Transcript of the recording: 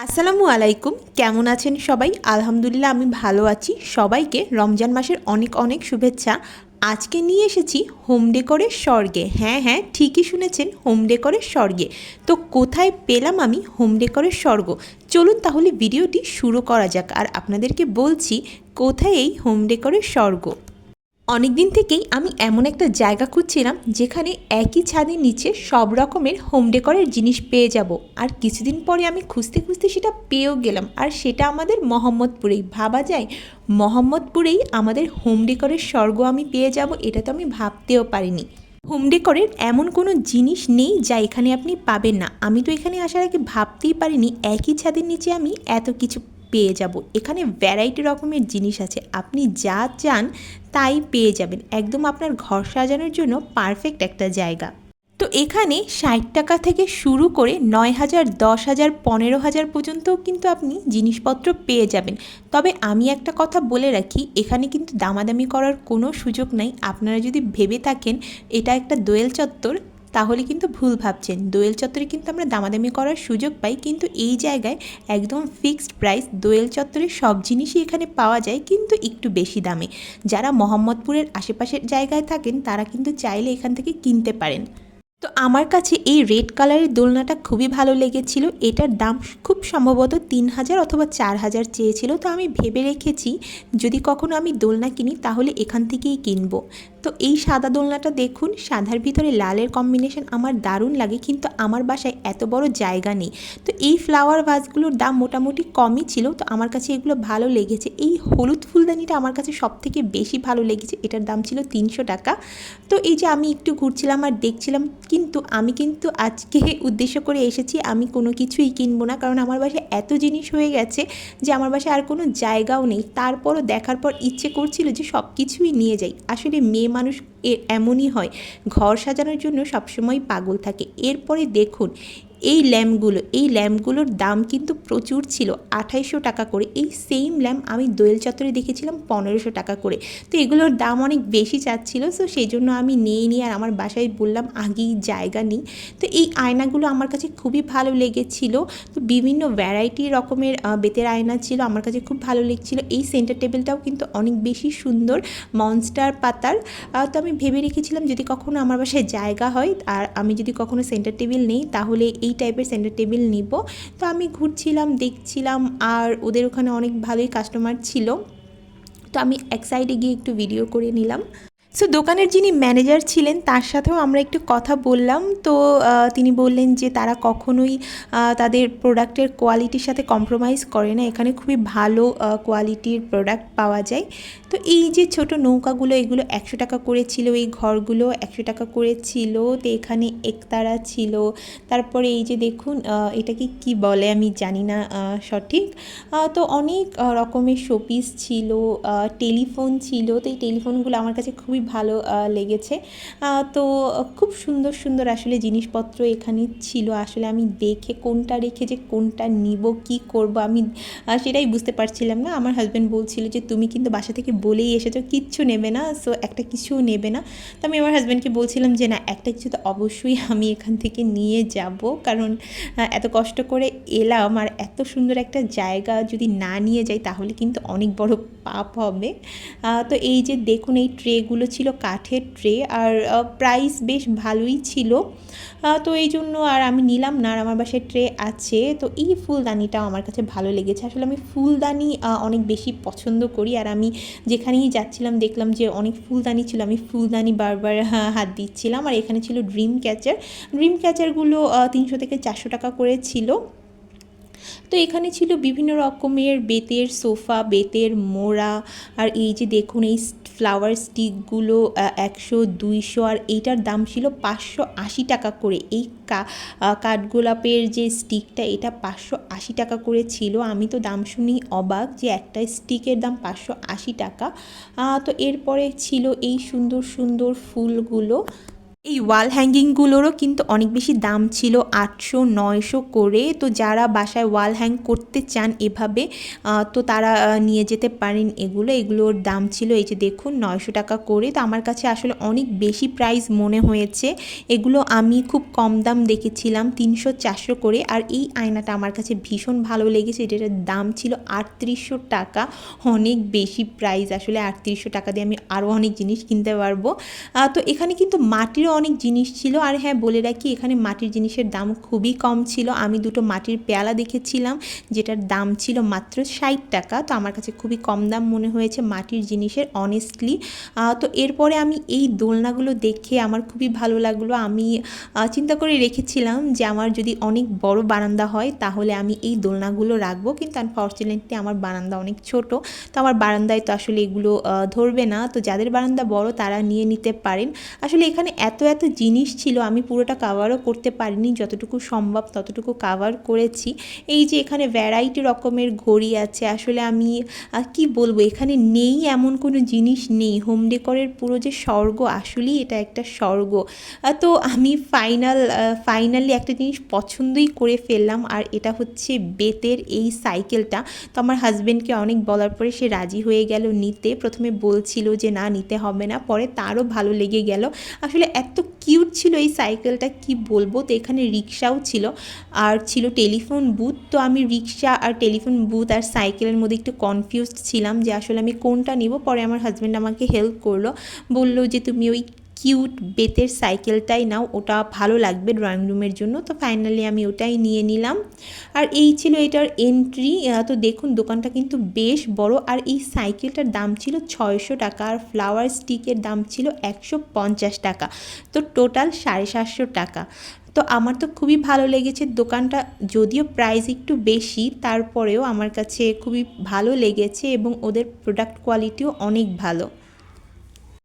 আসসালামু আলাইকুম, কেমন আছেন সবাই? আলহামদুলিল্লাহ আমি ভালো আছি। সবাইকে রমজান মাসের অনেক অনেক শুভেচ্ছা। আজকে নিয়ে এসেছি হোম ডেকোরের স্বর্গে। হ্যাঁ, ঠিকই শুনেছেন, হোম ডেকোরের স্বর্গে। তো কোথায় পেলাম আমি হোম ডেকোরের স্বর্গ? চলুন তাহলে ভিডিওটি শুরু করা যাক, আর আপনাদেরকে বলছি কোথায় এই হোম ডেকোরের স্বর্গ। অনেক দিন থেকেই আমি এমন একটা জায়গা খুঁজছিলাম যেখানে একই ছাদের নিচে সব রকমের হোম ডেকোরের জিনিস পেয়ে যাব। আর কিছুদিন পরে আমি খুঁজতে খুঁজতে সেটা পেয়েও গেলাম, আর সেটা আমাদের মোহাম্মদপুরেই। ভাবা যায় মোহাম্মদপুরেই আমাদের হোম ডেকোরের স্বর্গ আমি পেয়ে যাব, এটা তো আমি ভাবতেও পারিনি। হোম ডেকোরের এমন কোনো জিনিস নেই যা এখানে আপনি পাবেন না। আমি তো এখানে আসার আগে ভাবতেই পারিনি একই ছাদের নিচে আমি এত কিছু পেয়ে যাব। এখানে ভ্যারাইটি রকমের জিনিস আছে, আপনি যা চান তাই পেয়ে যাবেন। একদম আপনার ঘর সাজানোর জন্য পারফেক্ট একটা জায়গা। তো এখানে ৬০ টাকা থেকে শুরু করে ৯,০০০, ১০,০০০, ১৫,০০০ পর্যন্তও কিন্তু আপনি জিনিসপত্র পেয়ে যাবেন। তবে আমি একটা কথা বলে রাখি, এখানে কিন্তু দামাদামি করার কোনো সুযোগ নাই। আপনারা যদি ভেবে থাকেন এটা একটা দোয়েল চত্বর, তাহলে কিন্তু ভুল ভাবছেন। দোয়েল চত্বরে কিন্তু আমরা দামাদামি করার সুযোগ পাই, কিন্তু এই জায়গায় একদম ফিক্সড প্রাইস। দোয়েল চত্বরের সব জিনিসই এখানে পাওয়া যায়, কিন্তু একটু বেশি দামে। যারা মোহাম্মদপুরের আশেপাশের জায়গায় থাকেন তারা কিন্তু চাইলে এখান থেকে কিনতে পারেন। তো আমার কাছে এই রেড কালারের দোলনাটা খুবই ভালো লেগেছিল। এটার দাম খুব সম্ভবত ৩,০০০ অথবা ৪,০০০ চেয়েছিল। তো আমি ভেবে রেখেছি যদি কখনো আমি দোলনা কিনি তাহলে এখান থেকেই কিনবো। তো এই সাদা দোলনাটা দেখুন, সাদার ভিতরে লালের কম্বিনেশন আমার দারুণ লাগে, কিন্তু আমার বাসায় এত বড় জায়গা নেই। তো এই ফ্লাওয়ার ভাসগুলোর দাম মোটামুটি কমই ছিল, তো আমার কাছে এগুলো ভালো লেগেছে। এই হলুদ ফুলদানিটা আমার কাছে সবথেকে বেশি ভালো লেগেছে, এটার দাম ছিল ৩০০ টাকা। তো এই যে আমি একটু ঘুরছিলাম আর দেখছিলাম, কিন্তু আমি কিন্তু আজকে উদ্দেশ্য করে এসেছি আমি কোনো কিছুই কিনবো না, কারণ আমার বাসায় এত জিনিস হয়ে গেছে যে আমার বাসায় আর কোনো জায়গাও নেই। তারপরও দেখার পর ইচ্ছে করছিল যে সব কিছুই নিয়ে যাই। আসলে মেয়ে মানুষ এমনই হয়, ঘর সাজানোর জন্য সবসময় পাগল থাকে। এরপরে দেখুন এই ল্যাম্পগুলোর দাম কিন্তু প্রচুর ছিল, ২৮০০ টাকা করে। এই সেম ল্যাম্প আমি দোয়েল চত্বরে দেখেছিলাম ১৫০০ টাকা করে। তো এগুলোর দাম অনেক বেশি চাচ্ছিল, সো সেই জন্য আমি নিয়ে আর আমার বাসায় বললাম আগেই জায়গা নেই। তো এই আয়নাগুলো আমার কাছে খুবই ভালো লেগেছিল। তো বিভিন্ন ভ্যারাইটি রকমের বেতের আয়না ছিল, আমার কাছে খুব ভালো লেগেছিলো। এই সেন্টার টেবিলটাও কিন্তু অনেক বেশি সুন্দর, মনস্টার পাতার। তো আমি ভেবে রেখেছিলাম যদি কখনো আমার বাসায় জায়গা হয় আর আমি যদি কখনো সেন্টার টেবিল নেই তাহলে এই টাইপের সেন্টার টেবিল নিব। তো আমি ঘুরছিলাম, দেখছিলাম, আর ওদের ওখানে অনেক ভালোই কাস্টমার ছিল। তো আমি এক সাইডে গিয়ে একটু ভিডিও করে নিলাম। সো দোকানের যিনি ম্যানেজার ছিলেন তার সাথেও আমরা একটু কথা বললাম। তো তিনি বললেন যে তারা কখনোই তাদের প্রোডাক্টের কোয়ালিটির সাথে কম্প্রোমাইজ করে না, এখানে খুবই ভালো কোয়ালিটির প্রোডাক্ট পাওয়া যায়। তো এই যে ছোট নৌকাগুলো, এগুলো ১০০ টাকা করে ছিল। এই ঘরগুলো ১০০ টাকা করে ছিল। তো এখানে একতারা ছিল। তারপরে এই যে দেখুন, এটাকে কি বলে আমি জানি না সঠিক। তো অনেক রকমের শোপিস ছিল, টেলিফোন ছিল। তো এই টেলিফোনগুলো আমার কাছে খুবই ভালো লেগেছে। তো খুব সুন্দর সুন্দর আসলে জিনিসপত্র এখানে ছিল। আসলে আমি দেখে কোনটা রেখে যে কোনটা নিব, কি করব আমি সেটাই বুঝতে পারছিলাম না। আমার হাজব্যান্ড বলছিল যে তুমি কিন্তু বাসা থেকে বলেই এসেছো কিচ্ছু নেবে না, সো একটা কিছুও নেবে না। তো আমি আমার হাজব্যান্ডকে বলছিলাম যে না, একটা কিছু তো অবশ্যই আমি এখান থেকে নিয়ে যাব, কারণ এত কষ্ট করে এলাম আর এত সুন্দর একটা জায়গা যদি না নিয়ে যাই তাহলে কিন্তু অনেক বড় পাপ হবে। তো এই যে দেখুন, এই ট্রেগুলো ছিল কাঠের ট্রে, আর প্রাইস বেশ ভালোই ছিল। তো এই জন্য আর আমি নিলাম না, আর আমার বাসায় ট্রে আছে। তো এই ফুলদানিটাও আমার কাছে ভালো লেগেছে। আসলে আমি ফুলদানি অনেক বেশি পছন্দ করি, আর আমি যেখানেই যাচ্ছিলাম দেখলাম যে অনেক ফুলদানি ছিল, আমি ফুলদানি বারবার হাত দিচ্ছিলাম। আর এখানে ছিল ড্রিম ক্যাচারগুলো ৩০০ থেকে ৪০০ টাকা করে ছিল। তো এখানে ছিল বিভিন্ন রকমের বেতের সোফা, বেতের মোড়া, আর এই যে দেখুন এই ফ্লাওয়ার স্টিকগুলো ১০০, ২০০, আর এইটার দাম ছিল ৫৮০ টাকা করে। এই কাঠগোলাপের যে স্টিকটা, এটা ৫৮০ টাকা করে ছিল। আমি তো দাম শুনেই অবাক যে একটা স্টিকের দাম ৫৮০ টাকা। তো এরপরে ছিল এই সুন্দর সুন্দর ফুলগুলো। এই ওয়াল হ্যাঙ্গিংগুলোরও কিন্তু অনেক বেশি দাম ছিল, 800-900 করে। তো যারা বাসায় ওয়াল হ্যাং করতে চান এভাবে, তো তারা নিয়ে যেতে পারেন এগুলোর দাম ছিল এই যে দেখুন 900 টাকা করে। তো আমার কাছে আসলে অনেক বেশি প্রাইস মনে হয়েছে, এগুলো আমি খুব কম দাম দেখেছিলাম 300-400 করে। আর এই আয়নাটা আমার কাছে ভীষণ ভালো লেগেছে, এটার দাম ছিল 3800 টাকা। অনেক বেশি প্রাইস আসলে, 3800 টাকা দিয়ে আমি আরও অনেক জিনিস কিনতে পারবো। তো এখানে কিন্তু মাটিরও অনেক জিনিস ছিল। আর হ্যাঁ বলে রাখি, এখানে মাটির জিনিসের দাম খুবই কম ছিল। আমি দুটো মাটির পেয়ালা দেখেছিলাম যেটার দাম ছিল মাত্র 60 টাকা। তো আমার কাছে খুবই কম দাম মনে হয়েছে মাটির জিনিসের, অনেস্টলি। তো এরপরে আমি এই দোলনাগুলো দেখে আমার খুবই ভালো লাগলো। আমি চিন্তা করে রেখেছিলাম যে আমার যদি অনেক বড় বারান্দা হয় তাহলে আমি এই দোলনাগুলো রাখবো, কিন্তু আনফর্চুনেটলি আমার বারান্দা অনেক ছোট। তো আমার বারান্দায় তো আসলে এগুলো ধরবে না। তো যাদের বারান্দা বড় তারা নিয়ে নিতে পারেন। আসলে এখানে এত জিনিস ছিল, আমি পুরোটা কাভারও করতে পারিনি, যতটুকু সম্ভব ততটুকু কাভার করেছি। এই যে এখানে ভ্যারাইটি রকমের ঘড়ি আছে, আসলে আমি কি বলবো, এখানে নেই এমন কোনো জিনিস নেই। হোম ডেকরের পুরো যে স্বর্গ, আসলেই এটা একটা স্বর্গ। তো আমি ফাইনালি একটা জিনিস পছন্দই করে ফেললাম, আর এটা হচ্ছে বেতের এই সাইকেলটা। তো আমার হাজব্যান্ডকে অনেক বলার পরে সে রাজি হয়ে গেল নিতে। প্রথমে বলছিল যে না নিতে হবে না, পরে তারও ভালো লেগে গেল। আসলে এত কিউট ছিল এই সাইকেলটা, কি বলবো। তো এখানে রিক্সাও ছিল আর ছিল টেলিফোন বুথ। তো আমি রিক্সা আর টেলিফোন বুথ আর সাইকেলের মধ্যে একটু কনফিউজড ছিলাম যে আসলে আমি কোনটা নিব। পরে আমার হাজব্যান্ড আমাকে হেল্প করলো, বললো যে তুমি ওই কিউট বেতের সাইকেলটাই নাও, ওটা ভালো লাগবে ড্রয়িং রুমের জন্য। তো ফাইনালি আমি ওটাই নিয়ে নিলাম। আর এই ছিল এটার এন্ট্রি। তো দেখুন দোকানটা কিন্তু বেশ বড়। আর এই সাইকেলটার দাম ছিল 600 টাকা, আর ফ্লাওয়ার স্টিকের দাম ছিল 150 টাকা। তো টোটাল 750 টাকা। তো আমার তো খুবই ভালো লেগেছে দোকানটা, যদিও প্রাইস একটু বেশি, তারপরেও আমার কাছে খুবই ভালো লেগেছে এবং ওদের প্রোডাক্ট কোয়ালিটিও অনেক ভালো।